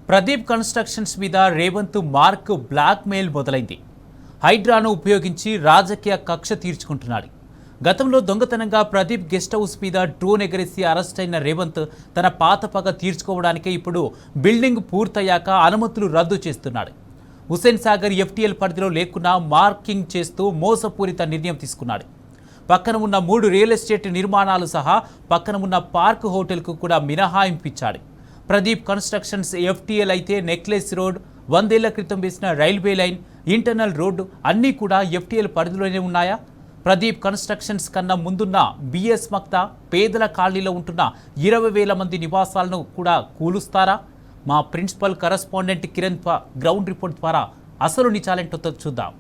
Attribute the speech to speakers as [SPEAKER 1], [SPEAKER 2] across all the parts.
[SPEAKER 1] Pradeep constructions మీద Revanth mark black mail మొదలైంది. హైడ్రాను ఉపయోగించి రాజకీయ కక్ష తీర్చుకుంటున్నాడు. గతంలో దొంగతనంగా ప్రదీప్ గెస్ట్ హౌస్ మీద డ్రోన్ ఎగరేసి అరెస్ట్ అయిన రేవంత్ తన పాత పగ తీర్చుకోవడానికే ఇప్పుడు బిల్డింగ్ పూర్తయ్యాక అనుమతులు రద్దు చేస్తున్నాడు. హుస్సేన్ సాగర్ ఎఫ్టీఎల్ పరిధిలో లేకున్నా మార్కింగ్ చేస్తూ మోసపూరిత నిర్ణయం తీసుకున్నాడు. పక్కన ఉన్న 3 రియల్ ఎస్టేట్ నిర్మాణాలు సహా పక్కన ఉన్న పార్క్ హోటల్కు కూడా మినహాయింపు ఇచ్చాడు. ప్రదీప్ కన్స్ట్రక్షన్స్ ఎఫ్టీఎల్ అయితే నెక్లెస్ రోడ్, 100 ఏళ్ల క్రితం వేసిన రైల్వే లైన్, ఇంటర్నల్ రోడ్డు అన్నీ కూడా ఎఫ్టీఎల్ పరిధిలోనే ఉన్నాయా? ప్రదీప్ కన్స్ట్రక్షన్స్ కన్నా ముందున్న బిఎస్ మక్తా పేదల కాలనీలో ఉంటున్న 20,000 మంది నివాసాలను కూడా కూలుస్తారా? మా principal correspondent Kiran ground report ద్వారా అసలు నిజాలేంటో చూద్దాం.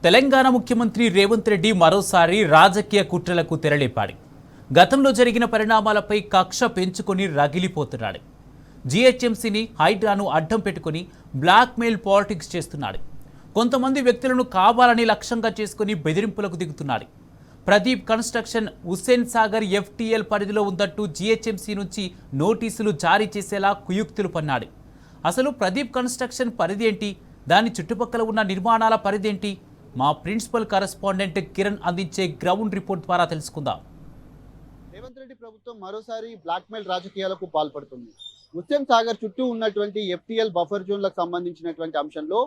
[SPEAKER 1] తెలంగాణ ముఖ్యమంత్రి రేవంత్ రెడ్డి మరోసారి రాజకీయ కుట్రలకు తెరలేపాడు. గతంలో జరిగిన పరిణామాలపై కక్ష పెంచుకొని రగిలిపోతున్నాడు. జీహెచ్ఎంసీని హైడ్రాను అడ్డం పెట్టుకుని బ్లాక్మెయిల్ పాలిటిక్స్ చేస్తున్నాడు. కొంతమంది వ్యక్తులను కావాలని లక్ష్యంగా చేసుకుని బెదిరింపులకు దిగుతున్నాడు. ప్రదీప్ కన్స్ట్రక్షన్ హుస్సేన్ సాగర్ ఎఫ్టీఎల్ పరిధిలో ఉందంటూ జీహెచ్ఎంసీ నుంచి నోటీసులు జారీ చేసేలా కుయుక్తులు పన్నాడు. అసలు ప్రదీప్ కన్స్ట్రక్షన్ పరిధి ఏంటి? దాని చుట్టుపక్కల ఉన్న నిర్మాణాల పరిధి ఏంటి? మా ప్రిన్సిపల్ కరెస్పాండెంట్ కిరణ్ అందించే గ్రౌండ్ రిపోర్ట్ ద్వారా తెలుసుకుందాం.
[SPEAKER 2] రేవంత్ రెడ్డి ప్రభుత్వం మరోసారి బ్లాక్మెయిల్ రాజకీయాలకు పాల్పడుతుంది. హుస్సేన్ సాగర్ చుట్టూ ఉన్నటువంటి ఎఫ్టీఎల్ బఫర్ జోన్లకు సంబంధించినటువంటి అంశంలో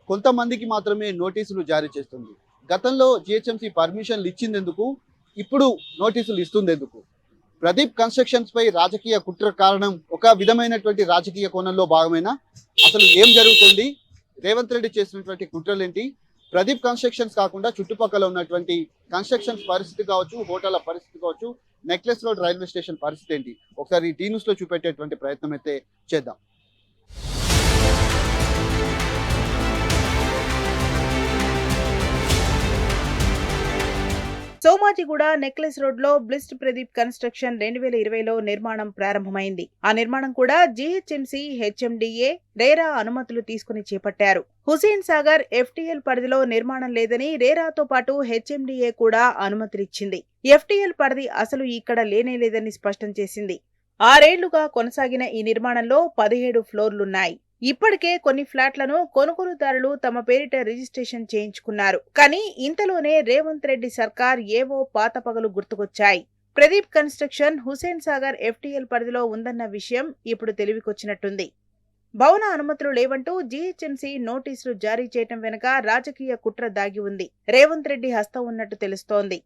[SPEAKER 2] కొంతమందికి మాత్రమే నోటీసులు జారీ చేస్తుంది. గతంలో జిహెచ్ఎంసీ పర్మిషన్లు ఇచ్చిందెందుకు, ఇప్పుడు నోటీసులు ఇస్తుందెందుకు? ప్రదీప్ కన్స్ట్రక్షన్స్ పై రాజకీయ కుట్ర కారణం ఒక విధమైనటువంటి రాజకీయ కోణంలో భాగమైన అసలు ఏం జరుగుతుంది? రేవంత్ రెడ్డి చేసినటువంటి కుట్రలేంటి? ప్రదీప్ కన్స్ట్రక్షన్స్ కాకుండా చుట్టుపక్కల ఉన్నటువంటి కన్స్ట్రక్షన్స్ పరిస్థితి కావచ్చు, హోటళ్ల పరిస్థితి కావచ్చు, నెక్లెస్ రోడ్ రైల్వే స్టేషన్ పరిస్థితి ఏంటి? ఒకసారి టీ న్యూస్ లో చూపెట్టేటువంటి ప్రయత్నం అయితే చేద్దాం.
[SPEAKER 3] సోమాజిగూడ నెక్లెస్ రోడ్ లో బ్లిస్ట్ ప్రదీప్ కన్స్ట్రక్షన్ 2020లో నిర్మాణం ప్రారంభమైంది. ఆ నిర్మాణం కూడా జీహెచ్ఎంసీ, హెచ్ఎండిఏ, రేరా అనుమతులు తీసుకుని చేపట్టారు. హుస్సేన్ సాగర్ ఎఫ్టీఎల్ పరిధిలో నిర్మాణం లేదని రేరాతో పాటు హెచ్ఎండిఏ కూడా అనుమతులిచ్చింది. ఎఫ్టీఎల్ పరిధి అసలు ఇక్కడ లేనేలేదని స్పష్టం చేసింది. 6 ఏళ్లుగా కొనసాగిన ఈ నిర్మాణంలో 17 ఫ్లోర్లున్నాయి. ఇప్పటికే కొన్ని ఫ్లాట్లను కొనుగోలుదారులు తమ పేరిట రిజిస్ట్రేషన్ చేయించుకున్నారు. కానీ ఇంతలోనే రేవంత్ రెడ్డి సర్కార్ ఏవో పాత పగలు గుర్తుకొచ్చాయి. ప్రదీప్ కన్స్ట్రక్షన్ హుస్సేన్ సాగర్ ఎఫ్టీఎల్ పరిధిలో ఉందన్న విషయం ఇప్పుడు తెలివికొచ్చినట్టుంది. భవన అనుమతులు లేవంటూ జీహెచ్ఎంసీ నోటీసులు జారీ చేయటం వెనుక రాజకీయ కుట్ర దాగి ఉంది. రేవంత్ రెడ్డి హస్తం ఉన్నట్టు తెలుస్తోంది.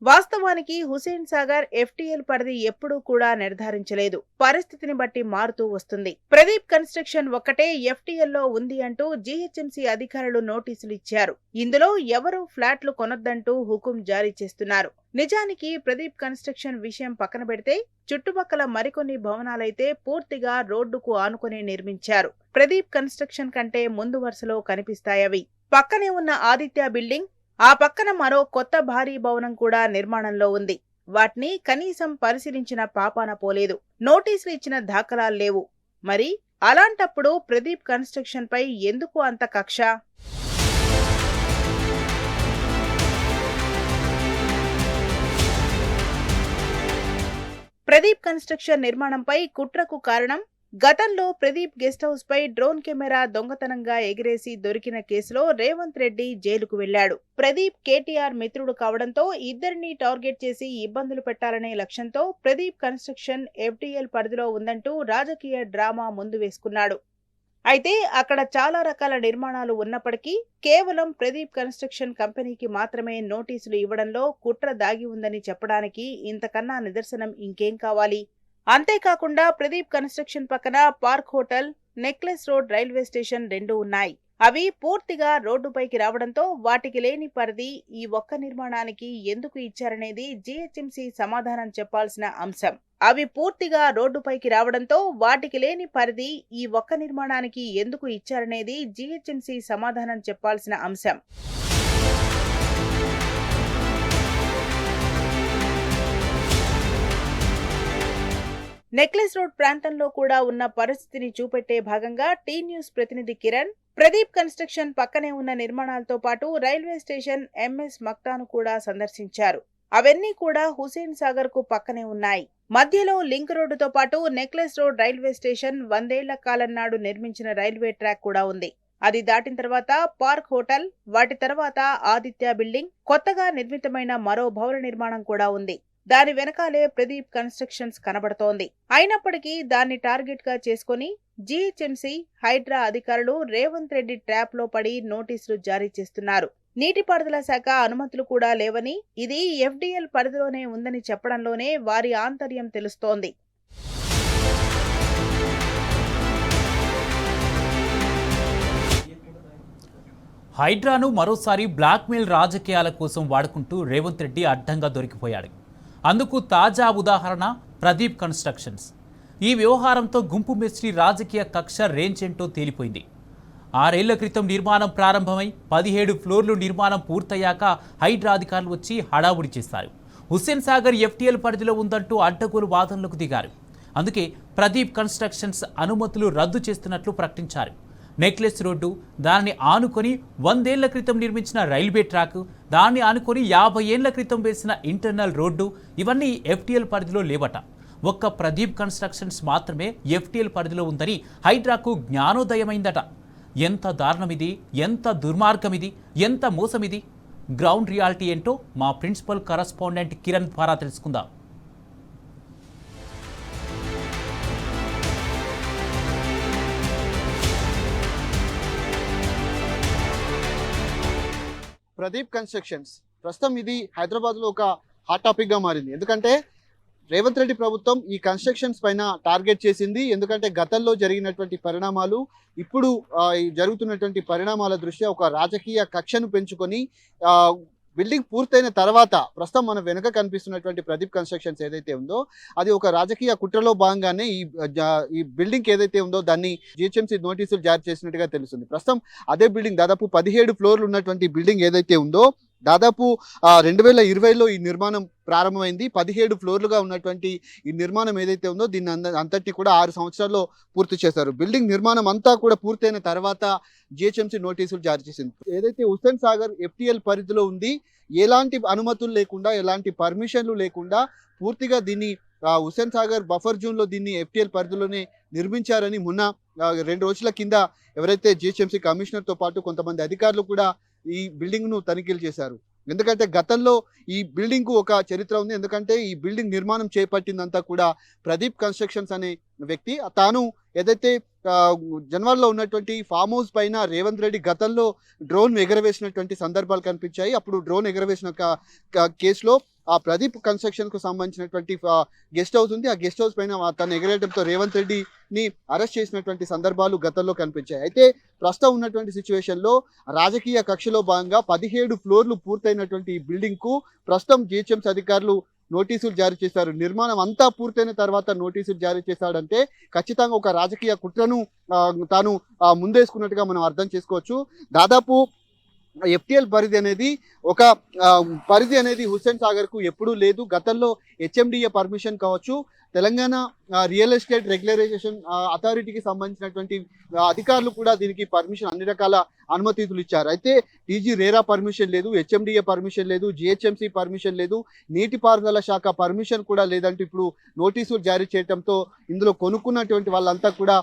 [SPEAKER 3] వాస్తవానికి హుస్సేన్ సాగర్ ఎఫ్టీఎల్ పరిధి ఎప్పుడూ కూడా నిర్ధారించలేదు. పరిస్థితిని బట్టి మారుతూ వస్తుంది. ప్రదీప్ కన్స్ట్రక్షన్ ఒక్కటే ఎఫ్టీఎల్ లో ఉంది అంటూ జీహెచ్ఎంసీ అధికారులు నోటీసులు ఇచ్చారు. ఇందులో ఎవరూ ఫ్లాట్లు కొనొద్దంటూ హుకుం జారీ చేస్తున్నారు. నిజానికి ప్రదీప్ కన్స్ట్రక్షన్ విషయం పక్కన పెడితే చుట్టుపక్కల మరికొన్ని భవనాలైతే పూర్తిగా రోడ్డుకు ఆనుకుని నిర్మించారు. ప్రదీప్ కన్స్ట్రక్షన్ కంటే ముందు వరుసలో కనిపిస్తాయవి. పక్కనే ఉన్న ఆదిత్య బిల్డింగ్, ఆ పక్కన మరో కొత్త భారీ భవనం కూడా నిర్మాణంలో ఉంది. వాటిని కనీసం పరిశీలించిన పాపాన పోలేదు. నోటీసులు ఇచ్చిన దాఖలాలు లేవు. మరి అలాంటప్పుడు ప్రదీప్ కన్స్ట్రక్షన్ పై ఎందుకు అంత కక్ష? ప్రదీప్ కన్స్ట్రక్షన్ నిర్మాణంపై కుట్రకు కారణం గతంలో ప్రదీప్ గెస్ట్ హౌస్ పై డ్రోన్ కెమెరా దొంగతనంగా ఎగిరేసి దొరికిన కేసులో రేవంత్ రెడ్డి జైలుకు వెళ్లాడు. ప్రదీప్ కేటీఆర్ మిత్రుడు కావడంతో ఇద్దరిని టార్గెట్ చేసి ఇబ్బందులు పెట్టాలనే లక్ష్యంతో ప్రదీప్ కన్స్ట్రక్షన్ ఎఫ్టీఎల్ పరిధిలో ఉందంటూ రాజకీయ డ్రామా ముందు వేసుకున్నాడు. అయితే అక్కడ చాలా రకాల నిర్మాణాలు ఉన్నప్పటికీ కేవలం ప్రదీప్ కన్స్ట్రక్షన్ కంపెనీకి మాత్రమే నోటీసులు ఇవ్వడంలో కుట్ర దాగి ఉందని చెప్పడానికి ఇంతకన్నా నిదర్శనం ఇంకేం కావాలి? అంతేకాకుండా ప్రదీప్ కన్స్ట్రక్షన్ పక్కన park hotel, necklace road railway station 2 ఉన్నాయి. అవి పూర్తిగా రోడ్డుపైకి రావడంతో వాటికి లేని పరిధి ఈ ఒక్క నిర్మాణానికి ఎందుకు ఇచ్చారనేది జీహెచ్ఎంసీ సమాధానం చెప్పాల్సిన అంశం. అవి పూర్తిగా రోడ్డుపైకి రావడంతో వాటికి లేని పరిధి ఈ ఒక్క నిర్మాణానికి ఎందుకు ఇచ్చారనేది జీహెచ్ఎంసీ సమాధానం చెప్పాల్సిన అంశం. నెక్లెస్ రోడ్ ప్రాంతంలో కూడా ఉన్న పరిస్థితిని చూపెట్టే భాగంగా టీ న్యూస్ ప్రతినిధి కిరణ్ ప్రదీప్ కన్స్ట్రక్షన్ పక్కనే ఉన్న నిర్మాణాలతో పాటు రైల్వే స్టేషన్ ఎంఎస్ మక్తాను కూడా సందర్శించారు. అవన్నీ కూడా హుసేన్ సాగర్ కు పక్కనే ఉన్నాయి. మధ్యలో లింక్ రోడ్డుతో పాటు నెక్లెస్ రోడ్ రైల్వే స్టేషన్ 100 ఏళ్ల కాలం నాడు నిర్మించిన రైల్వే ట్రాక్ కూడా ఉంది. అది దాటిన తర్వాత పార్క్ హోటల్, వాటి తర్వాత ఆదిత్య బిల్డింగ్, కొత్తగా నిర్మితమైన మరో భవన నిర్మాణం కూడా ఉంది. దాని వెనకాలే ప్రదీప్ కన్స్ట్రక్షన్స్ కనబడుతోంది. అయినప్పటికీ దాన్ని టార్గెట్ గా చేసుకుని జీహెచ్ఎంసీ, హైడ్రా అధికారులు రేవంత్ రెడ్డి ట్రాప్ లో పడి నోటీసులు జారీ చేస్తున్నారు. నీటిపారుదల శాఖ అనుమతులు కూడా లేవని, ఇది ఎఫ్డీఎల్ పరిధిలోనే ఉందని చెప్పడంలోనే వారి ఆంతర్యం తెలుస్తోంది.
[SPEAKER 1] హైడ్రాను మరోసారి బ్లాక్మెయిల్ రాజకీయాల కోసం వాడుకుంటూ రేవంత్ రెడ్డి అడ్డంగా దొరికిపోయాడు. అందుకు తాజా ఉదాహరణ ప్రదీప్ కన్స్ట్రక్షన్స్. ఈ వ్యవహారంతో గుంపు మేస్త్రి రాజకీయ కక్ష రేంజ్ ఏంటో తేలిపోయింది. 6 ఏళ్ల క్రితం నిర్మాణం ప్రారంభమై 17 ఫ్లోర్లు నిర్మాణం పూర్తయ్యాక హైడ్రా అధికారులు వచ్చి హడావుడి చేశారు. హుస్సేన్ సాగర్ ఎఫ్టీఎల్ పరిధిలో ఉందంటూ అడ్డగోలు వాదనలకు దిగారు. అందుకే ప్రదీప్ కన్స్ట్రక్షన్స్ అనుమతులు రద్దు చేస్తున్నట్లు ప్రకటించారు. నెక్లెస్ రోడ్డు, దాన్ని ఆనుకొని 100 ఏళ్ల క్రితం నిర్మించిన రైల్వే ట్రాక్, దాన్ని ఆనుకొని 50 ఏళ్ల క్రితం వేసిన ఇంటర్నల్ రోడ్డు, ఇవన్నీ ఎఫ్టీఎల్ పరిధిలో లేవట. ఒక్క ప్రదీప్ కన్స్ట్రక్షన్స్ మాత్రమే ఎఫ్టీఎల్ పరిధిలో ఉందని హైడ్రాకు జ్ఞానోదయమైందట. ఎంత దారుణమిది, ఎంత దుర్మార్గమిది, ఎంత మోసమిది? గ్రౌండ్ రియాలిటీ ఏంటో మా ప్రిన్సిపల్ కరస్పాండెంట్ కిరణ్ ద్వారా తెలుసుకుందాం.
[SPEAKER 2] ప్రదీప్ కన్స్ట్రక్షన్స్ ప్రస్తుతం ఇది హైదరాబాద్లో ఒక హాట్ టాపిక్గా మారింది. ఎందుకంటే రేవంత్ రెడ్డి ప్రభుత్వం ఈ కన్స్ట్రక్షన్స్ పైన టార్గెట్ చేసింది. ఎందుకంటే గతంలో జరిగినటువంటి పరిణామాలు, ఇప్పుడు జరుగుతున్నటువంటి పరిణామాల దృష్ట్యా ఒక రాజకీయ కక్షను పెంచుకొని బిల్డింగ్ పూర్తయిన తర్వాత ప్రస్తుతం మన వెనుక కనిపిస్తున్నటువంటి ప్రదీప్ కన్స్ట్రక్షన్స్ ఏదైతే ఉందో అది ఒక రాజకీయ కుట్రలో భాగంగానే ఈ బిల్డింగ్ ఏదైతే ఉందో దాన్ని జిహెచ్ఎంసీ నోటీసులు జారీ చేసినట్టుగా తెలుస్తుంది. ప్రస్తుతం అదే బిల్డింగ్ దాదాపు 17 ఫ్లోర్లు ఉన్నటువంటి బిల్డింగ్ ఏదైతే ఉందో దాదాపు 2020లో ఈ నిర్మాణం ప్రారంభమైంది. 17 ఫ్లోర్లుగా ఉన్నటువంటి ఈ నిర్మాణం ఏదైతే ఉందో దీన్ని అంతటి కూడా 6 సంవత్సరాల్లో పూర్తి చేశారు. బిల్డింగ్ నిర్మాణం అంతా కూడా పూర్తయిన తర్వాత జిహెచ్ఎంసీ నోటీసులు జారీ చేసింది. ఏదైతే హుస్సేన్ సాగర్ ఎఫ్టీఎల్ పరిధిలో ఉంది, ఎలాంటి అనుమతులు లేకుండా, ఎలాంటి పర్మిషన్లు లేకుండా పూర్తిగా దీన్ని హుస్సేన్ సాగర్ బఫర్ జోన్లో దీన్ని ఎఫ్టీఎల్ పరిధిలోనే నిర్మించారని మొన్న 2 రోజుల కింద ఎవరైతే జిహెచ్ఎంసీ కమిషనర్తో పాటు కొంతమంది అధికారులు కూడా ఈ బిల్డింగ్ను తనిఖీలు చేశారు. ఎందుకంటే గతంలో ఈ బిల్డింగ్కు ఒక చరిత్ర ఉంది. ఎందుకంటే ఈ బిల్డింగ్ నిర్మాణం చేపట్టిందంతా కూడా ప్రదీప్ కన్స్ట్రక్షన్స్ అనే వ్యక్తి. తాను ఏదైతే జనవరిలో ఉన్నటువంటి ఫామ్ హౌస్ పైన రేవంత్ రెడ్డి గతంలో డ్రోన్ ఎగరవేసినటువంటి సందర్భాలు కనిపించాయి. అప్పుడు డ్రోన్ ఎగరవేసిన కేసులో ఆ ప్రదీప్ కన్స్ట్రక్షన్ కు సంబంధించినటువంటి గెస్ట్ హౌస్ ఉంది. ఆ గెస్ట్ హౌస్ పైన తను ఎగరేయడంతో రేవంత్ రెడ్డిని అరెస్ట్ చేసినటువంటి సందర్భాలు గతంలో కనిపించాయి. అయితే ప్రస్తుతం ఉన్నటువంటి సిచ్యువేషన్ లో రాజకీయ కక్షలో భాగంగా 17 ఫ్లోర్లు పూర్తయినటువంటి ఈ బిల్డింగ్ కు ప్రస్తుతం జిహెచ్ఎంసీ అధికారులు నోటీసులు జారీ చేశారు. నిర్మాణం అంతా పూర్తయిన తర్వాత నోటీసులు జారీ చేశాడంటే ఖచ్చితంగా ఒక రాజకీయ కుట్రను తాను ముందేసుకున్నట్టుగా మనం అర్థం చేసుకోవచ్చు. దాదాపు ఎఫ్టీఎల్ పరిధి అనేది ఒక పరిధి అనేది హుస్సేన్ సాగర్ కు ఎప్పుడూ లేదు. గతంలో హెచ్ఎండిఏ పర్మిషన్ కావచ్చు, తెలంగాణ రియల్ ఎస్టేట్ రెగ్యులరైజేషన్ అథారిటీకి సంబంధించినటువంటి అధికారులు కూడా దీనికి పర్మిషన్, అన్ని రకాల అనుమతులు ఇచ్చారు. అయితే టీజీ రేరా పర్మిషన్ లేదు, హెచ్ఎండిఏ పర్మిషన్ లేదు, జిహెచ్ఎంసీ పర్మిషన్ లేదు, నీటిపారుదల శాఖ పర్మిషన్ కూడా లేదంటూ ఇప్పుడు నోటీసులు జారీ చేయడంతో ఇందులో కొనుక్కున్నటువంటి వాళ్ళంతా కూడా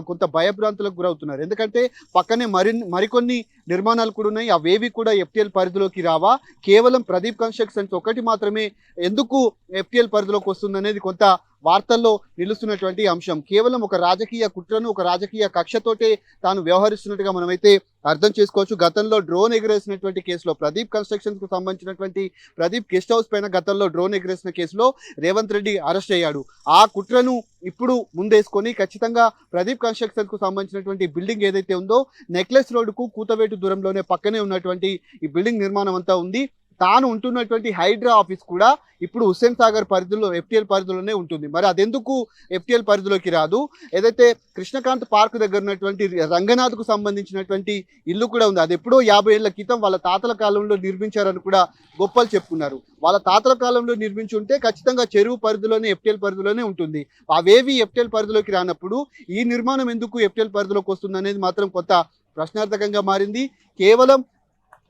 [SPEAKER 2] కొంత భయభ్రాంతులకు గురవుతున్నారు. ఎందుకంటే పక్కనే మరికొన్ని నిర్మాణాలు కూడా ఉన్నాయి. అవేవి కూడా ఎఫ్టీఎల్ పరిధిలోకి రావా, కేవలం ప్రదీప్ కన్స్ట్రక్షన్స్ ఒకటి మాత్రమే ఎందుకు ఎఫ్టీఎల్ పరిధిలోకి వస్తుందనేది కొంత వార్తల్లో నిలుస్తున్నటువంటి అంశం. కేవలం ఒక రాజకీయ కుట్రను, ఒక రాజకీయ కక్షతోటే తాను వ్యవహరిస్తున్నట్టుగా మనమైతే అర్థం చేసుకోవచ్చు. గతంలో డ్రోన్ ఎగరేసినటువంటి కేసులో ప్రదీప్ కన్స్ట్రక్షన్స్ కు సంబంధించినటువంటి ప్రదీప్ గెస్ట్ హౌస్ పైన గతంలో డ్రోన్ ఎగరేసిన కేసులో రేవంత్ రెడ్డి అరెస్ట్ అయ్యాడు. ఆ కుట్రను ఇప్పుడు ముందేసుకొని ఖచ్చితంగా ప్రదీప్ కన్స్ట్రక్షన్స్ కు సంబంధించినటువంటి బిల్డింగ్ ఏదైతే ఉందో నెక్లెస్ రోడ్డుకు కూతవేటు దూరంలోనే పక్కనే ఉన్నటువంటి ఈ బిల్డింగ్ నిర్మాణం అంతా ఉంది. తాను ఉంటున్నటువంటి హైడ్రా ఆఫీస్ కూడా ఇప్పుడు హుస్సేన్ సాగర్ పరిధిలో FTL పరిధిలోనే ఉంటుంది. మరి అదెందుకు FTL పరిధిలోకి రాదు? ఏదైతే కృష్ణకాంత్ పార్క్ దగ్గర ఉన్నటువంటి రంగనాథ్కు సంబంధించినటువంటి ఇల్లు కూడా ఉంది. అది ఎప్పుడో 50 ఏళ్ల క్రితం వాళ్ళ తాతల కాలంలో నిర్మించారని కూడా గొప్పలు చెప్పుకున్నారు. వాళ్ళ తాతల కాలంలో నిర్మించి ఉంటే ఖచ్చితంగా చెరువు పరిధిలోనే FTL పరిధిలోనే ఉంటుంది. అవేవి FTL పరిధిలోకి రానప్పుడు ఈ నిర్మాణం ఎందుకు FTL పరిధిలోకి వస్తుంది అనేది మాత్రం కొంత ప్రశ్నార్థకంగా మారింది. కేవలం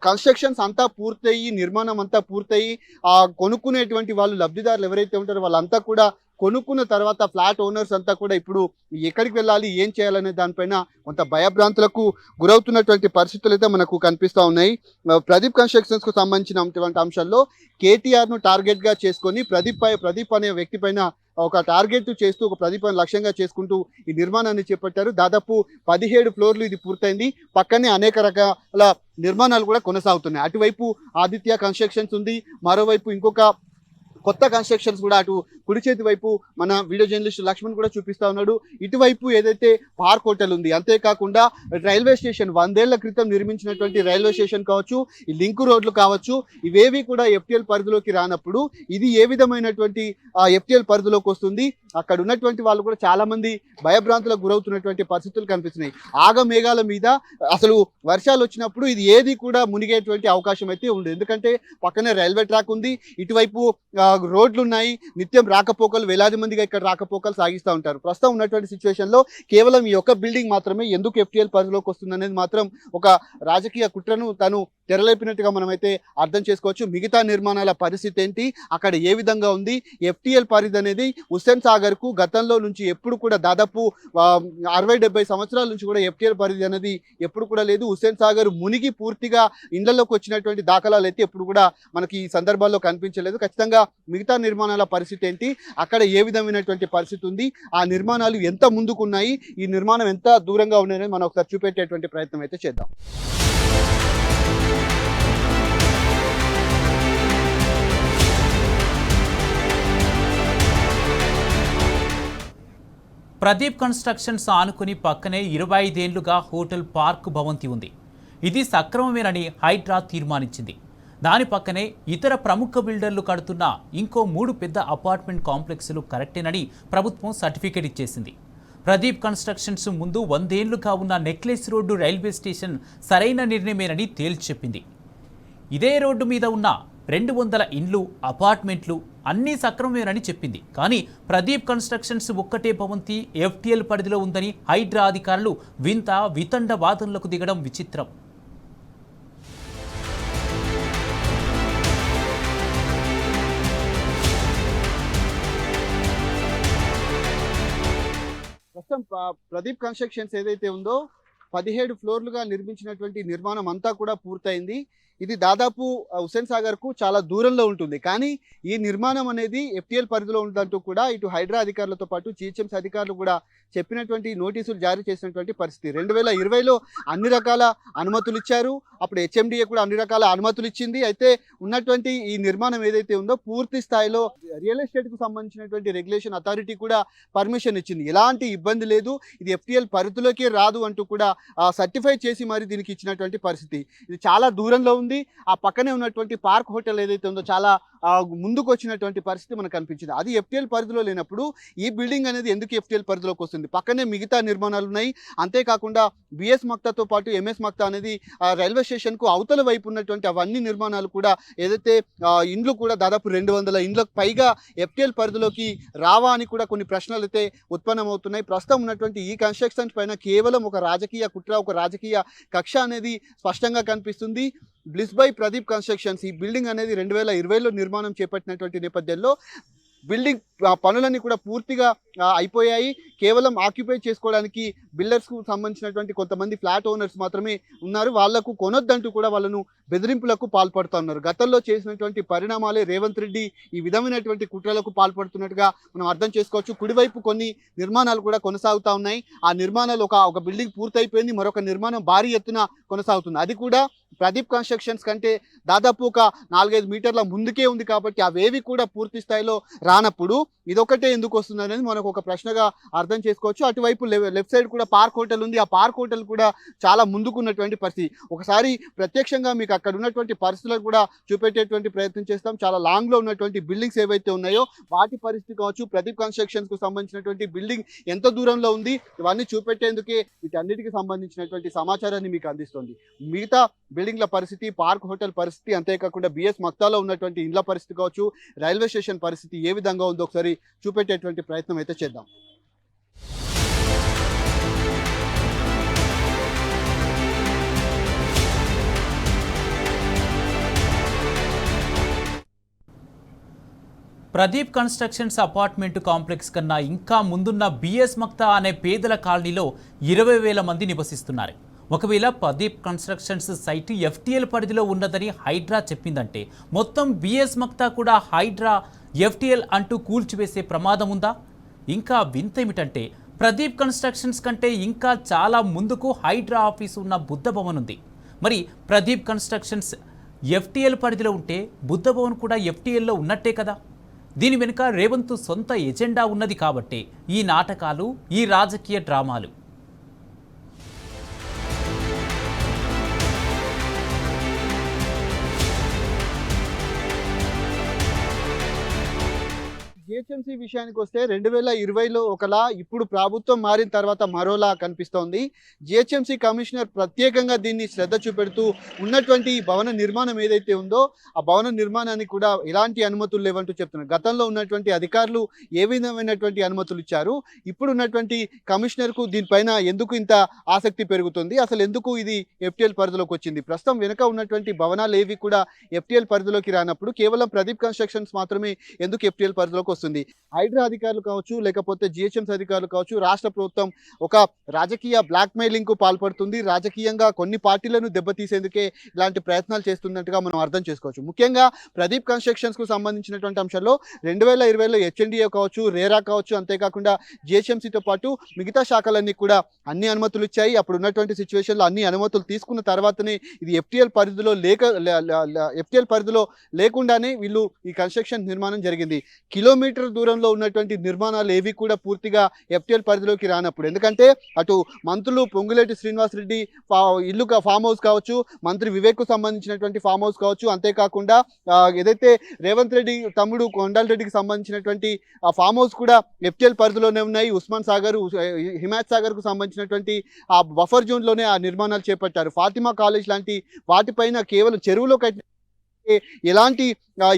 [SPEAKER 2] కన్స్ట్రక్షన్స్ అంతా పూర్తయి, నిర్మాణం అంతా పూర్తయి, కొనుక్కునేటువంటి వాళ్ళు లబ్ధిదారులు ఎవరైతే ఉంటారో వాళ్ళంతా కూడా కొనుక్కున్న తర్వాత ఫ్లాట్ ఓనర్స్ అంతా కూడా ఇప్పుడు ఎక్కడికి వెళ్ళాలి, ఏం చేయాలనే దానిపైన కొంత భయభ్రాంతులకు గురవుతున్నటువంటి పరిస్థితులు అయితే మనకు కనిపిస్తూ ఉన్నాయి. ప్రదీప్ కన్స్ట్రక్షన్స్కు సంబంధించినటువంటి అంశాల్లో కేటీఆర్ను టార్గెట్గా చేసుకొని ప్రదీప్ అనే వ్యక్తి పైన ఒక టార్గెట్ చేస్తూ ఒక ప్రదీప్ లక్ష్యంగా చేసుకుంటూ ఈ నిర్మాణాన్ని చేపట్టారు. దాదాపు 17 ఫ్లోర్లు ఇది పూర్తయింది. పక్కనే అనేక రకాల నిర్మాణాలు కూడా కొనసాగుతున్నాయి. అటువైపు ఆదిత్య కన్స్ట్రక్షన్స్ ఉంది, మరోవైపు ఇంకొక కొత్త కన్స్ట్రక్షన్స్ కూడా అటు కుడి చేతి వైపు మన వీడియో జర్నలిస్ట్ లక్ష్మణ్ కూడా చూపిస్తా ఉన్నాడు. ఇటువైపు ఏదైతే పార్క్ హోటల్ ఉంది, అంతేకాకుండా రైల్వే స్టేషన్ 100 ఏళ్ల క్రితం నిర్మించినటువంటి రైల్వే స్టేషన్ కావచ్చు, ఈ లింక్ రోడ్లు కావచ్చు, ఇవేవి కూడా FTL పరిధిలోకి రానప్పుడు ఇది ఏ విధమైనటువంటి FTL పరిధిలోకి వస్తుంది? అక్కడ ఉన్నటువంటి వాళ్ళు కూడా చాలా మంది భయభ్రాంతులకు గురవుతున్నటువంటి పరిస్థితులు కనిపిస్తున్నాయి. ఆగమేఘాల మీద అసలు వర్షాలు వచ్చినప్పుడు ఇది ఏది కూడా మునిగేటువంటి అవకాశం అయితే ఉంది. ఎందుకంటే పక్కనే రైల్వే ట్రాక్ ఉంది, ఇటువైపు రోడ్లు ఉన్నాయి, నిత్యం రాకపోకలు, వేలాది మందిగా ఇక్కడ రాకపోకలు సాగిస్తూ ఉంటారు. ప్రస్తుతం ఉన్నటువంటి సిచ్యువేషన్లో కేవలం ఈ ఒక్క బిల్డింగ్ మాత్రమే ఎందుకు FTL పరిధిలోకి వస్తుంది అనేది మాత్రం ఒక రాజకీయ కుట్రను తను తెరలేపినట్టుగా మనమైతే అర్థం చేసుకోవచ్చు. మిగతా నిర్మాణాల పరిస్థితి ఏంటి, అక్కడ ఏ విధంగా ఉంది? FTL పరిధి అనేది హుస్సేన్ సాగర్కు గతంలో నుంచి ఎప్పుడు కూడా దాదాపు 60-70 సంవత్సరాల నుంచి కూడా FTL పరిధి అనేది ఎప్పుడు కూడా లేదు. హుస్సేన్ సాగర్ మునిగి పూర్తిగా ఇండ్లలోకి వచ్చినటువంటి దాఖలాలు అయితే ఎప్పుడు కూడా మనకి ఈ సందర్భాల్లో కనిపించలేదు. ఖచ్చితంగా మిగతా నిర్మాణాల పరిస్థితి ఏంటి, అక్కడ ఏ విధమైనటువంటి పరిస్థితి ఉంది, ఆ నిర్మాణాలు ఎంత ముందుకున్నాయి, ఈ నిర్మాణం ఎంత దూరంగా ఉన్నాయని మనం ఒకసారి చూపెట్టేటువంటి ప్రయత్నం అయితే చేద్దాం.
[SPEAKER 1] ప్రదీప్ కన్స్ట్రక్షన్స్ ఆనుకుని పక్కనే 25 ఏళ్లుగా హోటల్ పార్క్ భవంతి ఉంది. ఇది సక్రమమేనని హైడ్రా తీర్మానించింది. దాని పక్కనే ఇతర ప్రముఖ బిల్డర్లు కడుతున్న ఇంకో 3 పెద్ద అపార్ట్మెంట్ కాంప్లెక్స్లు కరెక్టేనని ప్రభుత్వం సర్టిఫికేట్ ఇచ్చేసింది. ప్రదీప్ కన్స్ట్రక్షన్స్ ముందు 100 ఏళ్లుగా ఉన్న నెక్లెస్ రోడ్డు రైల్వే స్టేషన్ సరైన నిర్ణయమేనని తేల్చెప్పింది. ఇదే రోడ్డు మీద ఉన్న 200 ఇండ్లు, అపార్ట్మెంట్లు అన్నీ సక్రమమేనని చెప్పింది. కానీ ప్రదీప్ కన్స్ట్రక్షన్స్ ఒక్కటే భవంతి FTL పరిధిలో ఉందని హైడ్రా అధికారులు వితండ వాదనలకు దిగడం విచిత్రం.
[SPEAKER 2] ప్రస్తుతం ప్రదీప్ కన్స్ట్రక్షన్స్ ఏదైతే ఉందో 17 ఫ్లోర్లుగా నిర్మించినటువంటి నిర్మాణం అంతా కూడా పూర్తయింది. ఇది దాదాపు హుస్సేన్ సాగర్కు చాలా దూరంలో ఉంటుంది. కానీ ఈ నిర్మాణం అనేది FTL పరిధిలో ఉందంటూ కూడా ఇటు హైడ్రా అధికారులతో పాటు GHMC అధికారులు కూడా చెప్పినటువంటి నోటీసులు జారీ చేసినటువంటి పరిస్థితి. 2020లో అన్ని రకాల అనుమతులు ఇచ్చారు. అప్పుడు HMDA కూడా అన్ని రకాల అనుమతులు ఇచ్చింది. అయితే ఉన్నటువంటి ఈ నిర్మాణం ఏదైతే ఉందో పూర్తి స్థాయిలో రియల్ ఎస్టేట్కు సంబంధించినటువంటి రెగ్యులేషన్ అథారిటీ కూడా పర్మిషన్ ఇచ్చింది. ఎలాంటి ఇబ్బంది లేదు, ఇది FTL పరిధిలోకి రాదు అంటూ కూడా సర్టిఫై చేసి మరి దీనికి ఇచ్చినటువంటి పరిస్థితి. ఇది చాలా దూరంలో ఉంది. ఆ పక్కనే ఉన్నటువంటి పార్క్ హోటల్ ఏదైతే ఉందో చాలా ముందుకు వచ్చినటువంటి పరిస్థితి మనకు కనిపించింది. అది FTL పరిధిలో లేనప్పుడు ఈ బిల్డింగ్ అనేది ఎందుకు FTL పరిధిలోకి వస్తుంది? పక్కనే మిగతా నిర్మాణాలు ఉన్నాయి. అంతేకాకుండా BS మక్తాతో పాటు MS మక్తా అనేది రైల్వే స్టేషన్కు అవతల వైపు ఉన్నటువంటి అవన్నీ నిర్మాణాలు కూడా ఏదైతే ఇండ్లు కూడా దాదాపు 200 ఇండ్లకు పైగా FTL పరిధిలోకి రావా అని కూడా కొన్ని ప్రశ్నలు అయితే ఉత్పన్నమవుతున్నాయి. ప్రస్తుతం ఉన్నటువంటి ఈ కన్స్ట్రక్షన్స్ పైన కేవలం ఒక రాజకీయ కుట్ర, ఒక రాజకీయ కక్ష అనేది స్పష్టంగా కనిపిస్తుంది. బ్లిస్ బై ప్రదీప్ కన్స్ట్రక్షన్స్ ఈ బిల్డింగ్ అనేది 2020లో నిర్మాణం చేపట్టినటువంటి నేపథ్యంలో బిల్డింగ్ పనులన్నీ కూడా పూర్తిగా అయిపోయాయి. కేవలం ఆక్యుపై చేసుకోవడానికి బిల్డర్స్కు సంబంధించినటువంటి కొంతమంది ఫ్లాట్ ఓనర్స్ మాత్రమే ఉన్నారు. వాళ్లకు కొనొద్దంటూ కూడా వాళ్ళను బెదిరింపులకు పాల్పడుతున్నారు. గతంలో చేసినటువంటి పరిణామాలే రేవంత్ రెడ్డి ఈ విధమైనటువంటి కుట్రలకు పాల్పడుతున్నట్టుగా మనం అర్థం చేసుకోవచ్చు. కుడివైపు కొన్ని నిర్మాణాలు కూడా కొనసాగుతూ ఉన్నాయి. ఆ నిర్మాణాలు ఒక బిల్డింగ్ పూర్తయిపోయింది, మరొక నిర్మాణం భారీ ఎత్తున కొనసాగుతుంది. అది కూడా ప్రదీప్ కన్స్ట్రక్షన్స్ కంటే దాదాపు ఒక 4-5 మీటర్ల ముందుకే ఉంది కాబట్టి అవేవి కూడా పూర్తి స్థాయిలో రానప్పుడు ఇదొకటే ఎందుకు వస్తుంది అనేది మనకు ఒక ప్రశ్నగా అర్థం చేసుకోవచ్చు. అటువైపు లెఫ్ట్ సైడ్ కూడా పార్క్ హోటల్ ఉంది. ఆ పార్క్ హోటల్ కూడా చాలా ముందుకున్నటువంటి పరిస్థితి. ఒకసారి ప్రత్యక్షంగా మీకు అక్కడ ఉన్నటువంటి పరిస్థితులను కూడా చూపెట్టేటువంటి ప్రయత్నం చేస్తాం. చాలా లాంగ్ లో ఉన్నటువంటి బిల్డింగ్స్ ఏవైతే ఉన్నాయో వాటి పరిస్థితి కావచ్చు, ప్రదీప్ కన్స్ట్రక్షన్స్ కు సంబంధించినటువంటి బిల్డింగ్ ఎంత దూరంలో ఉంది ఇవన్నీ చూపెట్టేందుకే వీటన్నిటికి సంబంధించినటువంటి సమాచారాన్ని మీకు అందిస్తుంది. మిగతా బిల్డింగ్ల పరిస్థితి, పార్క్ హోటల్ పరిస్థితి, అంతేకాకుండా బిఎస్ మక్తాలో ఉన్నటువంటి ఇండ్ల పరిస్థితి కావచ్చు, రైల్వే స్టేషన్ పరిస్థితి ఏ విధంగా ఉందో ఒకసారి చూపెట్టేటువంటి ప్రయత్నం అయితే చేద్దాం.
[SPEAKER 1] ప్రదీప్ కన్స్ట్రక్షన్స్ అపార్ట్మెంట్ కాంప్లెక్స్ కన్నా ఇంకా ముందున్న బిఎస్ మక్తా అనే పేదల కాలనీలో 20,000 మంది నివసిస్తున్నారు. ఒకవేళ ప్రదీప్ కన్స్ట్రక్షన్స్ సైట్ ఎఫ్టీఎల్ పరిధిలో ఉన్నదని హైడ్రా చెప్పిందంటే మొత్తం బిఎస్ మక్తా కూడా హైడ్రా ఎఫ్టీఎల్ అంటూ కూల్చివేసే ప్రమాదం ఉందా? ఇంకా వింత ఏమిటంటే ప్రదీప్ కన్స్ట్రక్షన్స్ కంటే ఇంకా చాలా ముందుకు హైడ్రా ఆఫీసు ఉన్న బుద్ధ భవన్ ఉంది. మరి ప్రదీప్ కన్స్ట్రక్షన్స్ ఎఫ్టీఎల్ పరిధిలో ఉంటే బుద్ధ భవన్ కూడా ఎఫ్టీఎల్లో ఉన్నట్టే కదా. దీని వెనుక రేవంత్ సొంత ఎజెండా ఉన్నది కాబట్టి ఈ నాటకాలు, ఈ రాజకీయ డ్రామాలు.
[SPEAKER 2] జిహెచ్ఎంసీ విషయానికి వస్తే 2020లో ఒకలా, ఇప్పుడు ప్రభుత్వం మారిన తర్వాత మరోలా కనిపిస్తోంది. జిహెచ్ఎంసీ కమిషనర్ ప్రత్యేకంగా దీన్ని శ్రద్ధ చూపెడుతూ ఉన్నటువంటి భవన నిర్మాణం ఏదైతే ఉందో ఆ భవన నిర్మాణానికి కూడా ఎలాంటి అనుమతులు లేవంటూ చెప్తున్నారు. గతంలో ఉన్నటువంటి అధికారులు ఏ విధమైనటువంటి అనుమతులు ఇచ్చారు, ఇప్పుడు ఉన్నటువంటి కమిషనర్కు దీనిపైన ఎందుకు ఇంత ఆసక్తి పెరుగుతుంది, అసలు ఎందుకు ఇది ఎఫ్టీఎల్ పరిధిలోకి వచ్చింది? ప్రస్తుతం వెనుక ఉన్నటువంటి భవనాలు ఏవి కూడా ఎఫ్టీఎల్ పరిధిలోకి రానప్పుడు కేవలం ప్రదీప్ కన్స్ట్రక్షన్స్ మాత్రమే ఎందుకు ఎఫ్టీఎల్ పరిధిలోకి వస్తుంది? హైడ్రా అధికారులు కావచ్చు, లేకపోతే జిహెచ్ఎంసీ అధికారులు కావచ్చు, రాష్ట్ర ప్రభుత్వం ఒక రాజకీయ బ్లాక్ మెయిలింగ్ కు పాల్పడుతుంది. రాజకీయంగా కొన్ని పార్టీలను దెబ్బతీసేందుకే ఇలాంటి ప్రయత్నాలు చేస్తున్నట్టుగా మనం అర్థం చేసుకోవచ్చు. ముఖ్యంగా ప్రదీప్ కన్స్ట్రక్షన్స్ కు సంబంధించినటువంటి అంశంలో 2020లో హెచ్ఎండిఏ కావచ్చు, రేరా కావచ్చు, అంతేకాకుండా జిహెచ్ఎంసీతో పాటు మిగతా శాఖలన్నీ కూడా అన్ని అనుమతులు ఇచ్చాయి. అప్పుడు ఉన్నటువంటి సిచ్యువేషన్లో అన్ని అనుమతులు తీసుకున్న తర్వాతనే ఇది ఎఫ్టీఎల్ పరిధిలో లేకుండానే వీళ్ళు ఈ కన్స్ట్రక్షన్ నిర్మాణం జరిగింది. కిలోమీటర్ దూరంలో ఉన్నటువంటి నిర్మాణాలు ఏవి కూడా పూర్తిగా ఎఫ్టీఎల్ పరిధిలోకి రానప్పుడు, ఎందుకంటే అటు మంత్రులు పొంగులేటి శ్రీనివాసరెడ్డి ఇల్లు ఫామ్ హౌస్ కావచ్చు, మంత్రి వివేక్ కు సంబంధించినటువంటి ఫామ్ హౌస్ కావచ్చు, అంతేకాకుండా ఏదైతే రేవంత్ రెడ్డి తమ్ముడు కొండాల్ సంబంధించినటువంటి ఆ ఫామ్ హౌస్ కూడా ఎఫ్టీఎల్ పరిధిలోనే ఉన్నాయి. ఉస్మాన్ సాగర్, హిమాయత్ సాగర్ కు సంబంధించినటువంటి ఆ బఫర్ జోన్ లోనే ఆ నిర్మాణాలు చేపట్టారు. ఫాతిమా కాలేజ్ లాంటి వాటిపైన కేవలం చెరువులో కట్టిన ఎలాంటి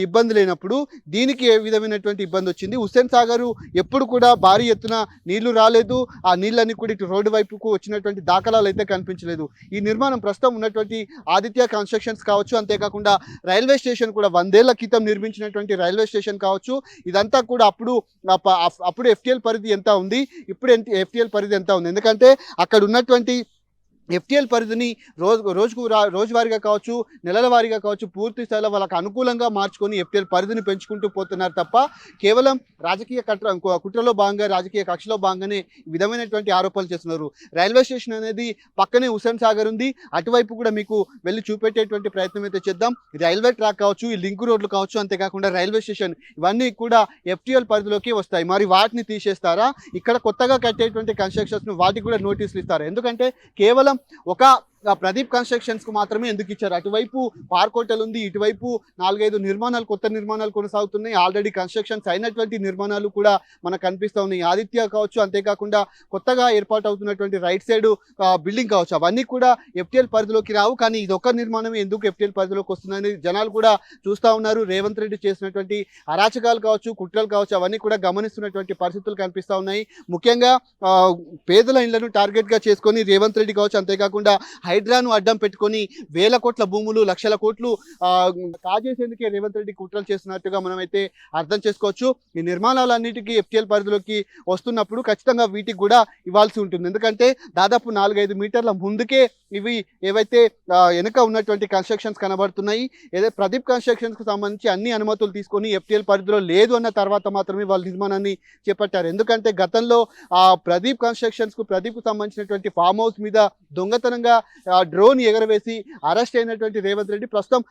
[SPEAKER 2] ఇబ్బంది లేనప్పుడు దీనికి ఏ విధమైనటువంటి ఇబ్బంది వచ్చింది? హుస్సేన్ సాగర్ ఎప్పుడు కూడా భారీ ఎత్తున నీళ్లు రాలేదు. ఆ నీళ్ళన్నీ కూడా ఇటు రోడ్డు వైపుకు వచ్చినటువంటి దాఖలాలు అయితే కనిపించలేదు. ఈ నిర్మాణం ప్రస్తుతం ఉన్నటువంటి ఆదిత్య కన్స్ట్రక్షన్స్ కావచ్చు, అంతేకాకుండా రైల్వే స్టేషన్ కూడా 100 ఏళ్ల క్రితం నిర్మించినటువంటి రైల్వే స్టేషన్ కావచ్చు, ఇదంతా కూడా అప్పుడు ఎఫ్టీఎల్ పరిధి ఎంత ఉంది, ఇప్పుడు ఎఫ్టీఎల్ పరిధి ఎంత ఉంది? ఎందుకంటే అక్కడ ఉన్నటువంటి ఎఫ్టీఎల్ పరిధిని రోజువారీగా కావచ్చు, నెలల వారీగా కావచ్చు, పూర్తి స్థాయిలో వాళ్ళకు అనుకూలంగా మార్చుకొని ఎఫ్టీఎల్ పరిధిని పెంచుకుంటూ పోతున్నారు తప్ప కేవలం రాజకీయ కుట్రలో భాగంగా, రాజకీయ కక్షలో భాగంగానే ఈ విధమైనటువంటి ఆరోపణలు చేస్తున్నారు. రైల్వే స్టేషన్ అనేది పక్కనే హుస్సేన్ సాగర్ ఉంది, అటువైపు కూడా మీకు వెళ్ళి చూపెట్టేటువంటి ప్రయత్నం అయితే చేద్దాం. రైల్వే ట్రాక్ కావచ్చు, ఈ లింక్ రోడ్లు కావచ్చు, అంతేకాకుండా రైల్వే స్టేషన్ ఇవన్నీ కూడా ఎఫ్టీఎల్ పరిధిలోకి వస్తాయి. మరి వాటిని తీసేస్తారా? ఇక్కడ కొత్తగా కట్టేటువంటి కన్స్ట్రక్షన్స్ వాటికి కూడా నోటీసులు ఇస్తారా? ఎందుకంటే కేవలం ఒక ప్రదీప్ కన్స్ట్రక్షన్స్ కు మాత్రమే ఎందుకు ఇచ్చారు? అటువైపు పార్క్ హోటల్ ఉంది, ఇటువైపు 4-5 నిర్మాణాలు, కొత్త నిర్మాణాలు కొనసాగుతున్నాయి. ఆల్రెడీ కన్స్ట్రక్షన్స్ అయినటువంటి నిర్మాణాలు కూడా మనకు కనిపిస్తూ ఉన్నాయి. ఆదిత్య కావచ్చు, అంతేకాకుండా కొత్తగా ఏర్పాటు అవుతున్నటువంటి రైట్ సైడ్ బిల్డింగ్ కావచ్చు, అవన్నీ కూడా ఎఫ్టీఎల్ పరిధిలోకి రావు. కానీ ఇది ఒక్క నిర్మాణం ఎందుకు ఎఫ్టీఎల్ పరిధిలోకి వస్తుందని జనాలు కూడా చూస్తూ ఉన్నారు. రేవంత్ రెడ్డి చేసినటువంటి అరాచకాలు కావచ్చు, కుట్రలు కావచ్చు, అవన్నీ కూడా గమనిస్తున్నటువంటి పరిస్థితులు కనిపిస్తూ ఉన్నాయి. ముఖ్యంగా పేదల ఇళ్లను టార్గెట్ గా చేసుకొని రేవంత్ రెడ్డి కావచ్చు, అంతేకాకుండా హైడ్రాను అడ్డం పెట్టుకొని వేల కోట్ల భూములు, లక్షల కోట్లు కాజేసేందుకే రేవంత్ రెడ్డి కుట్రలు చేస్తున్నట్టుగా మనమైతే అర్థం చేసుకోవచ్చు. ఈ నిర్మాణాలన్నిటికీ ఎఫ్టీఎల్ పరిధిలోకి వస్తున్నప్పుడు ఖచ్చితంగా వీటికి కూడా ఇవ్వాల్సి ఉంటుంది. ఎందుకంటే దాదాపు 4-5 మీటర్ల ముందుకే ఇవి ఏవైతే వెనుక ఉన్నటువంటి కన్స్ట్రక్షన్స్ కనబడుతున్నాయి, ఏదైతే ప్రదీప్ కన్స్ట్రక్షన్స్కి సంబంధించి అన్ని అనుమతులు తీసుకొని FTL పరిధిలో లేదు అన్న తర్వాత మాత్రమే వాళ్ళు నిర్మాణాన్ని చేపట్టారు. ఎందుకంటే గతంలో ప్రదీప్ కన్స్ట్రక్షన్స్కు ప్రదీప్కు సంబంధించినటువంటి ఫామ్ హౌస్ మీద దొంగతనంగా డ్రోన్ ఎగరవేసి అరెస్ట్ అయినటువంటి రేవంత్ రెడ్డి ప్రస్తుతం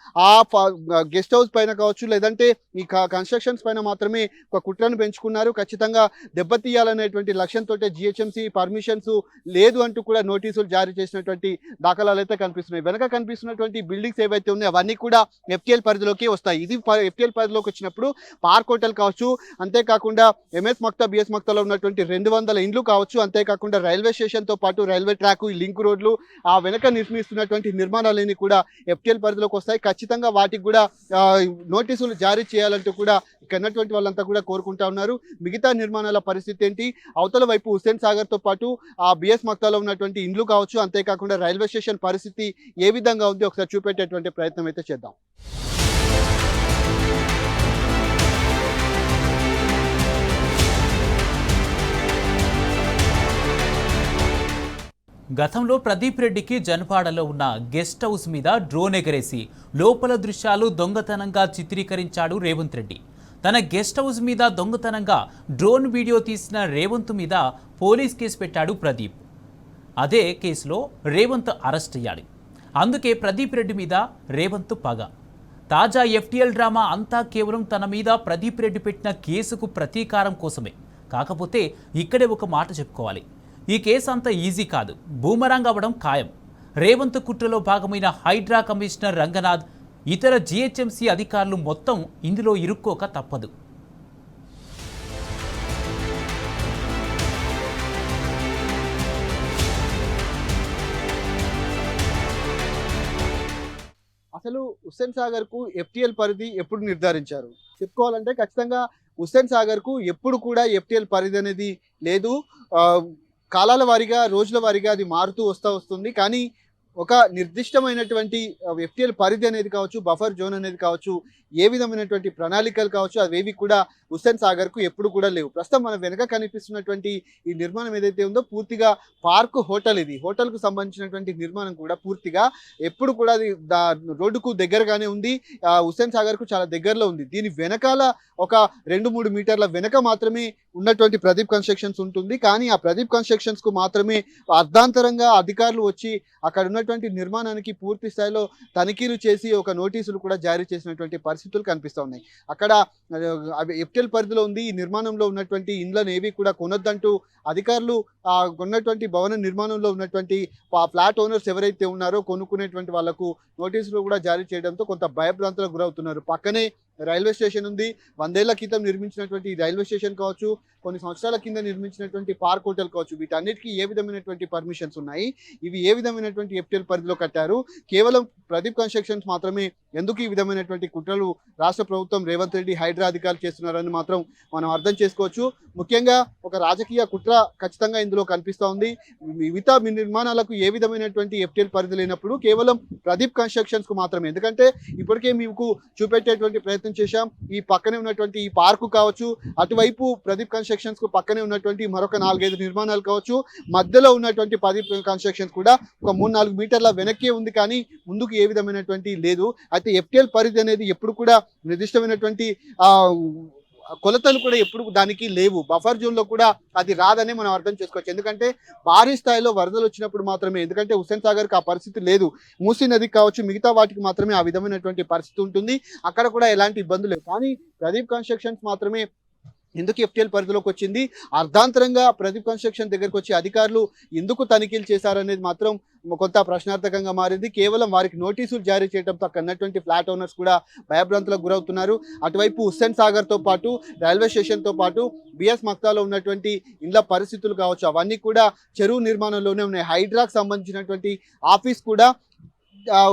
[SPEAKER 2] గెస్ట్ హౌస్ పైన కావచ్చు, లేదంటే ఈ కన్స్ట్రక్షన్స్ పైన మాత్రమే ఒక కుట్రను పెంచుకున్నారు. ఖచ్చితంగా దెబ్బతీయాలనేటువంటి లక్ష్యంతో GHMC పర్మిషన్స్ లేదు అంటూ కూడా నోటీసులు జారీ చేసినటువంటి దాఖలాలు అయితే కనిపిస్తున్నాయి. వెనక కనిపిస్తున్నటువంటి బిల్డింగ్స్ ఏవైతే ఉన్నాయో అవన్నీ కూడా FTL పరిధిలోకి వస్తాయి. ఇది FTL పరిధిలోకి వచ్చినప్పుడు పార్క్ హోటల్ కావచ్చు, అంతేకాకుండా MS మక్తా BS మక్తాలో ఉన్నటువంటి 200 ఇండ్లు కావచ్చు, అంతేకాకుండా రైల్వే స్టేషన్తో పాటు రైల్వే ట్రాక్, లింక్ రోడ్లు, ఆ వెనక నిర్మిస్తున్నటువంటి నిర్మాణాలన్నీ కూడా FTL పరిధిలోకి వస్తాయి. ఖచ్చితంగా వాటికి కూడా నోటీసులు జారీ చేయాలంటూ కూడా ఇక్కడ ఉన్నటువంటి వాళ్ళంతా కూడా కోరుకుంటా ఉన్నారు. మిగతా నిర్మాణాల పరిస్థితి ఏంటి, అవతల వైపు హుస్సేన్ సాగర్తో పాటు ఆ BS మక్తాలో ఉన్నటువంటి ఇండ్లు కావచ్చు, అంతేకాకుండా రైల్వే స్టేషన్ పరిస్థితి ఏ విధంగా ఉంది ఒకసారి చూపెట్టేటువంటి ప్రయత్నం అయితే చేద్దాం.
[SPEAKER 1] గతంలో ప్రదీప్ రెడ్డికి జనపాడలో ఉన్న గెస్ట్ హౌస్ మీద డ్రోన్ ఎగరేసి లోపల దృశ్యాలు దొంగతనంగా చిత్రీకరించాడు రేవంత్ రెడ్డి. తన గెస్ట్ హౌస్ మీద దొంగతనంగా డ్రోన్ వీడియో తీసిన రేవంత్ మీద పోలీస్ కేసు పెట్టాడు ప్రదీప్. అదే కేసులో రేవంత్ అరెస్ట్ అయ్యాడు. అందుకే ప్రదీప్ రెడ్డి మీద రేవంత్ పగ. తాజా FTL డ్రామా అంతా కేవలం తన మీద ప్రదీప్ రెడ్డి పెట్టిన కేసుకు ప్రతీకారం కోసమే. కాకపోతే ఇక్కడే ఒక మాట చెప్పుకోవాలి, ఈ కేసు అంత ఈజీ కాదు, బూమరాంగ్ అవ్వడం ఖాయం. రేవంత్ కుట్రలో భాగమైన హైడ్రా కమిషనర్ రంగనాథ్, ఇతర GHMC అధికారులు మొత్తం ఇందులో ఇరుక్కోక తప్పదు.
[SPEAKER 2] అసలు హుస్సేన్ సాగర్కు FTL పరిధి ఎప్పుడు నిర్ధారించారు చెప్పుకోవాలంటే ఖచ్చితంగా హుస్సేన్ సాగర్కు ఎప్పుడు కూడా FTL పరిధి అనేది లేదు. కాలాల వారీగా, రోజుల వారీగా అది మారుతూ వస్తుంది. కానీ ఒక నిర్దిష్టమైనటువంటి FTL పరిధి అనేది కావచ్చు, బఫర్ జోన్ అనేది కావచ్చు, ఏ విధమైనటువంటి ప్రణాళికలు కావచ్చు, అవేవి కూడా హుస్సేన్ సాగర్కు ఎప్పుడు కూడా లేవు. ప్రస్తుతం మన వెనక కనిపిస్తున్నటువంటి ఈ నిర్మాణం ఏదైతే ఉందో పూర్తిగా పార్క్ హోటల్. ఇది హోటల్కు సంబంధించినటువంటి నిర్మాణం కూడా పూర్తిగా ఎప్పుడు కూడా అది రోడ్డుకు దగ్గరగానే ఉంది, హుస్సేన్ సాగర్కు చాలా దగ్గరలో ఉంది. దీని వెనకాల ఒక 2-3 మీటర్ల వెనక మాత్రమే ఉన్నటువంటి ప్రదీప్ కన్స్ట్రక్షన్స్ ఉంటుంది. కానీ ఆ ప్రదీప్ కన్స్ట్రక్షన్స్కు మాత్రమే అర్ధాంతరంగా అధికారులు వచ్చి అక్కడ ఉన్నటువంటి నిర్మాణానికి పూర్తి స్థాయిలో తనిఖీలు చేసి ఒక నోటీసులు కూడా జారీ చేసినటువంటి పరిస్థితులు కనిపిస్తూ ఉన్నాయి. అక్కడ FTL పరిధిలో ఉంది, ఈ నిర్మాణంలో ఉన్నటువంటి ఇండ్లను ఏవి కూడా కొనొద్దంటూ అధికారులు ఉన్నటువంటి భవన నిర్మాణంలో ఉన్నటువంటి ఫ్లాట్ ఓనర్స్ ఎవరైతే ఉన్నారో కొనుక్కునేటువంటి వాళ్లకు నోటీసులు కూడా జారీ చేయడంతో కొంత భయభ్రాంతులకు గురవుతున్నారు. పక్కనే రైల్వే స్టేషన్ ఉంది. 100 ఏళ్ల క్రితం నిర్మించినటువంటి రైల్వే స్టేషన్ కావచ్చు, కొన్ని సంవత్సరాల కింద నిర్మించినటువంటి పార్క్ హోటల్ కావచ్చు, వీటన్నిటికీ ఏ విధమైనటువంటి పర్మిషన్స్ ఉన్నాయి, ఇవి ఏ విధమైనటువంటి FTL పరిధిలో కట్టారు, కేవలం ప్రదీప్ కన్స్ట్రక్షన్స్ మాత్రమే ఎందుకు ఈ విధమైనటువంటి కుట్రలు రాష్ట్ర ప్రభుత్వం రేవంత్ రెడ్డి హైడ్రా అధికారులు చేస్తున్నారని మాత్రం మనం అర్థం చేసుకోవచ్చు. ముఖ్యంగా ఒక రాజకీయ కుట్ర ఖచ్చితంగా ఇందులో కనిపిస్తూ ఉంది. మిగతా నిర్మాణాలకు ఏ విధమైనటువంటి FTL పరిధి లేనప్పుడు కేవలం ప్రదీప్ కన్స్ట్రక్షన్స్కు మాత్రమే. ఎందుకంటే ఇప్పటికే మీకు చూపెట్టేటువంటి ప్రయత్నం చేశాం. ఈ పక్కనే ఉన్నటువంటి ఈ పార్కు కావచ్చు, అటువైపు ప్రదీప్ కన్స్ట్రక్షన్స్ కు పక్కనే ఉన్నటువంటి మరొక 4-5 నిర్మాణాలు కావచ్చు, మధ్యలో ఉన్నటువంటి ప్రదీప్ కన్స్ట్రక్షన్స్ కూడా ఒక 3-4 మీటర్ల వెనక్కే ఉంది. కానీ ముందుకు ఏ విధమైనటువంటి లేదు. అయితే FTL పరిధి అనేది ఎప్పుడు కూడా నిర్దిష్టమైనటువంటి కొలతలు కూడా ఎప్పుడు దానికి లేవు. బఫర్ జోన్ లో కూడా అది రాదని మనం అర్థం చేసుకోవచ్చు. ఎందుకంటే భారీ స్థాయిలో వరదలు వచ్చినప్పుడు మాత్రమే, ఎందుకంటే హుస్సేన్ సాగర్కి ఆ పరిస్థితి లేదు. మూసీ నదికి కావచ్చు, మిగతా వాటికి మాత్రమే ఆ విధమైనటువంటి పరిస్థితి ఉంటుంది. అక్కడ కూడా ఎలాంటి ఇబ్బందులు లేవు. కానీ ప్రదీప్ కన్స్ట్రక్షన్స్ మాత్రమే ఎందుకు FTL పరిధిలోకి వచ్చింది, అర్ధాంతరంగా ప్రదీప్ కన్స్ట్రక్షన్ దగ్గరకు వచ్చి అధికారులు ఎందుకు తనిఖీలు చేశారనేది మాత్రం కొంత ప్రశ్నార్థకంగా మారింది. కేవలం వారికి నోటీసులు జారీ చేయడంతో అక్కడ ఉన్నటువంటి ఫ్లాట్ ఓనర్స్ కూడా భయభ్రాంతులకు గురవుతున్నారు. అటువైపు హుస్సేన్ సాగర్తో పాటు రైల్వే స్టేషన్తో పాటు BS మక్తాలో ఉన్నటువంటి ఇండ్ల పరిస్థితులు కావచ్చు, అవన్నీ కూడా చెరువు నిర్మాణంలోనే ఉన్నాయి. హైడ్రాకు సంబంధించినటువంటి ఆఫీస్ కూడా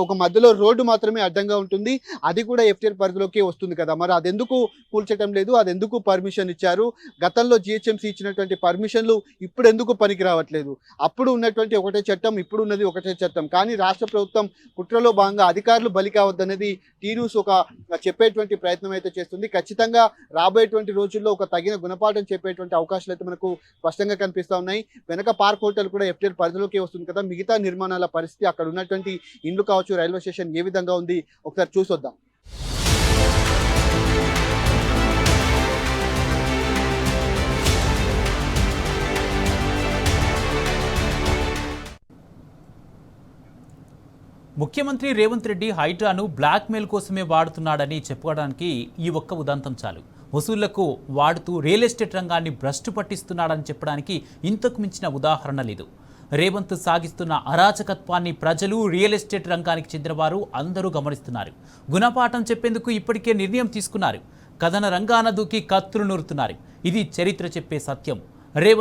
[SPEAKER 2] ఒక మధ్యలో రోడ్డు మాత్రమే అడ్డంగా ఉంటుంది. అది కూడా ఎఫ్టీఎల్ పరిధిలోకి వస్తుంది కదా. మరి అదెందుకు కూల్చటం లేదు? అదెందుకు పర్మిషన్ ఇచ్చారు? గతంలో జీహెచ్ఎంసీ ఇచ్చినటువంటి పర్మిషన్లు ఇప్పుడు ఎందుకు పనికి రావట్లేదు? అప్పుడు ఉన్నటువంటి ఒకటే చట్టం, ఇప్పుడు ఉన్నది ఒకటే చట్టం. కానీ రాష్ట్ర ప్రభుత్వం కుట్రలో భాగంగా అధికారులు బలి కావద్దనేది టీ న్యూస్ ఒక చెప్పేటువంటి ప్రయత్నం అయితే చేస్తుంది. ఖచ్చితంగా రాబోయేటువంటి రోజుల్లో ఒక తగిన గుణపాఠం చెప్పేటువంటి అవకాశాలు అయితే మనకు స్పష్టంగా కనిపిస్తా ఉన్నాయి. వెనక పార్క్ హోటల్ కూడా ఎఫ్టీఎల్ పరిధిలోకి వస్తుంది కదా. మిగతా నిర్మాణాల పరిస్థితి, అక్కడ ఉన్నటువంటి ఇండ్లు కావచ్చు, రైల్వే స్టేషన్ ఏ విధంగా ఉంది ఒకసారి చూసొద్దాం.
[SPEAKER 1] ముఖ్యమంత్రి రేవంత్ రెడ్డి హైడ్రాను బ్లాక్మెయిల్ కోసమే వాడుతున్నాడని చెప్పుకోవడానికి ఈ ఒక్క ఉదంతం చాలు. వసూళ్లకు వాడుతూ రియల్ ఎస్టేట్ రంగాన్ని భ్రష్టు పట్టిస్తున్నాడని చెప్పడానికి ఇంతకు మించిన ఉదాహరణ లేదు. రేవంత్ సాగిస్తున్న అరాచకత్వాన్ని ప్రజలు, రియల్ ఎస్టేట్ రంగానికి చెందినవారు అందరూ గమనిస్తున్నారు. గుణపాఠం చెప్పేందుకు ఇప్పటికే నిర్ణయం తీసుకున్నారు. కథన రంగాన దూకి కత్తులు నూరుతున్నారు. ఇది చరిత్ర చెప్పే సత్యం. రేవంత్